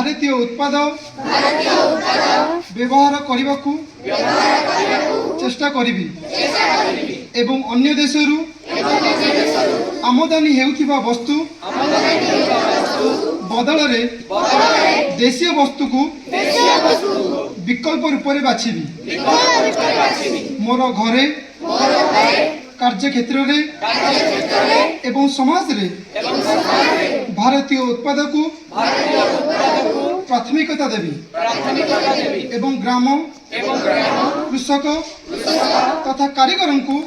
भारतीय उत्पाद व्यवहार करने को चेष्टा करी एवं अन्य देशरू आमदानी हेउथिबा वस्तु बदल रे देशीय वस्तु को विकल्प रूप में बाछिबी मोर घरे कार्य क्षेत्र में एवं समाज रे भारतीय उत्पाद को प्राथमिकता देवी एवं ग्राम कृषक तथा कारीगर को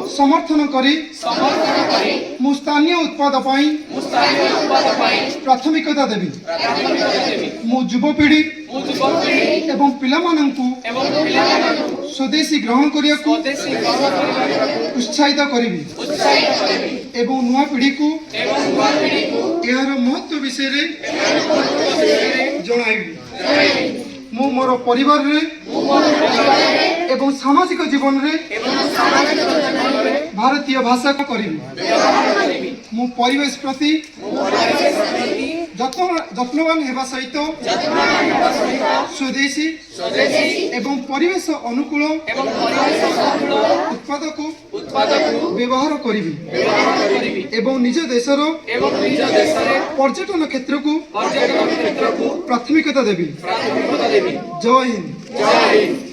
समर्थन करी मु स्थानीय उत्पाद प्राथमिकता देवी मु युवपीढ़ी एवं पिला स्वदेशी ग्रहण करने को उत्साहित करी एवं नुआ पीढ़ी को यार महत्व विषय जणाइबी मु मोर परिवार रे एवं सामाजिक जीवन रे भारतीय भाषा को करी मु परिवेश प्रति जत्नवान हेबा सहित स्वदेशी एवं परिवेश अनुकूल उत्पाद को व्यवहार करी एवं निज देशर पर्यटन क्षेत्र को प्राथमिकता देवी। जय हिंद।